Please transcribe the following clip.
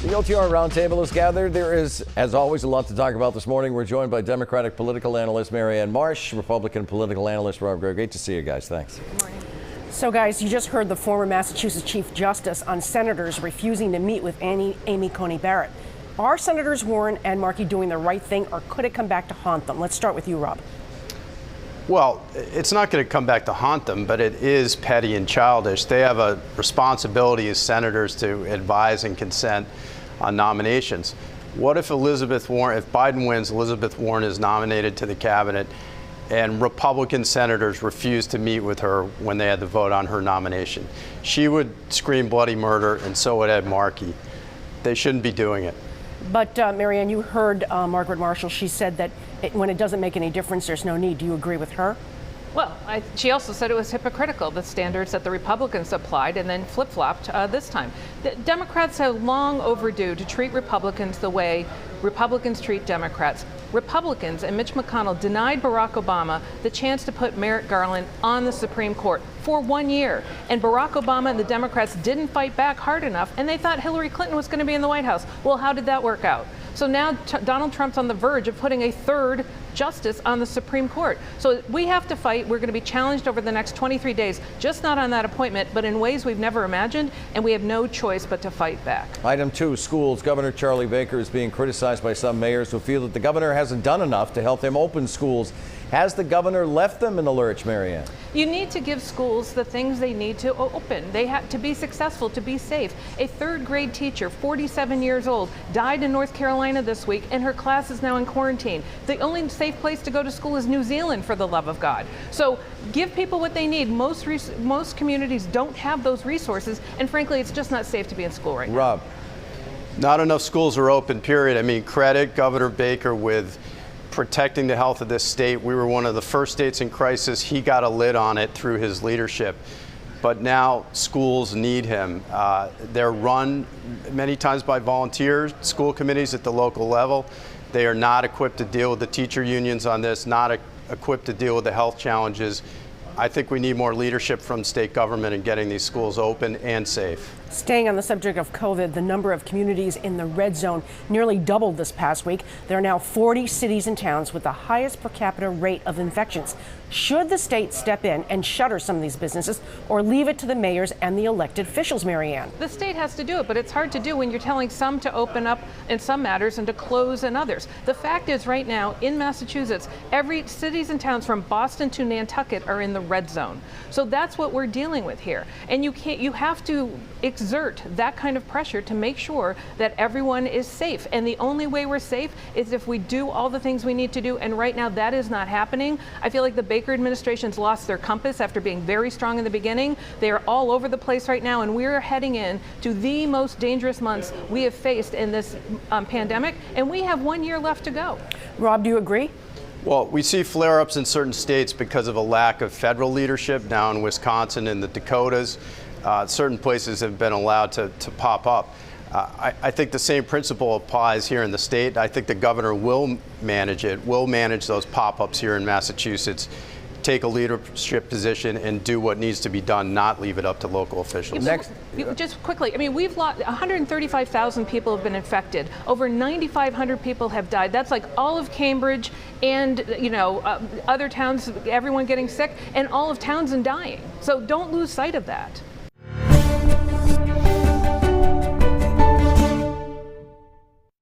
The OTR Roundtable is gathered. There is, as always, a lot to talk about this morning. We're joined by Democratic political analyst Marianne Marsh, Republican political analyst Rob Greer. Great to see you guys. Thanks. Good morning. So, guys, you just heard the former Massachusetts Chief Justice on senators refusing to meet with Amy Coney Barrett. Are Senators Warren and Markey doing the right thing, or could it come back to haunt them? Let's start with you, Rob. Well, it's not going to come back to haunt them, but it is petty and childish. They have a responsibility as senators to advise and consent on nominations. What if if Biden wins, Elizabeth Warren is nominated to the cabinet, and Republican senators refuse to meet with her when they had to vote on her nomination? She would scream bloody murder, and so would Ed Markey. They shouldn't be doing it. But, Marianne, you heard Margaret Marshall. She said that when it doesn't make any difference, there's no need. Do you agree with her? Well, she also said it was hypocritical, the standards that the Republicans applied and then flip-flopped this time. The Democrats have long overdue to treat Republicans the way Republicans treat Democrats. Republicans and Mitch McConnell denied Barack Obama the chance to put Merrick Garland on the Supreme Court for 1 year. And Barack Obama and the Democrats didn't fight back hard enough, and they thought Hillary Clinton was going to be in the White House. Well, how did that work out? So now Donald Trump's on the verge of putting a third justice on the Supreme Court. So we have to fight. We're going to be challenged over the next 23 days, just not on that appointment, but in ways we've never imagined, and we have no choice but to fight back. Item 2, schools. Governor Charlie Baker is being criticized by some mayors who feel that the governor hasn't done enough to help them open schools. Has the governor left them in the lurch, Marianne? You need to give schools the things they need to open. They have to be successful, to be safe. A third grade teacher, 47 years old, died in North Carolina this week, and her class is now in quarantine. The only safe place to go to school is New Zealand, for the love of God. So give people what they need. Most communities don't have those resources, and frankly, it's just not safe to be in school right now. Rob. Not enough schools are open, period. I mean, credit Governor Baker with protecting the health of this state. We were one of the first states in crisis. He got a lid on it through his leadership. But now schools need him. They're run many times by volunteers, school committees at the local level. They are not equipped to deal with the teacher unions on this, not equipped to deal with the health challenges. I think we need more leadership from state government in getting these schools open and safe. Staying on the subject of COVID, the number of communities in the red zone nearly doubled this past week. There are now 40 cities and towns with the highest per capita rate of infections. Should the state step in and shutter some of these businesses, or leave it to the mayors and the elected officials, Marianne? The state has to do it, but it's hard to do when you're telling some to open up in some matters and to close in others. The fact is, right now in Massachusetts, every cities and towns from Boston to Nantucket are in the red zone. So that's what we're dealing with here. And you have to exert that kind of pressure to make sure that everyone is safe. And the only way we're safe is if we do all the things we need to do. And right now that is not happening. I feel like the Baker administration's lost their compass after being very strong in the beginning. They are all over the place right now, and we're heading in to the most dangerous months we have faced in this pandemic, and we have 1 year left to go. Rob, do you agree? Well, we see flare-ups in certain states because of a lack of federal leadership. Now in Wisconsin and the Dakotas, certain places have been allowed to pop up. I think the same principle applies here in the state. I think the governor will manage it, will manage those pop-ups here in Massachusetts, take a leadership position and do what needs to be done, not leave it up to local officials. Next. Just quickly, I mean, we've lost 135,000 people have been infected. Over 9,500 people have died. That's like all of Cambridge and, other towns, everyone getting sick, and all of Townsend dying. So don't lose sight of that.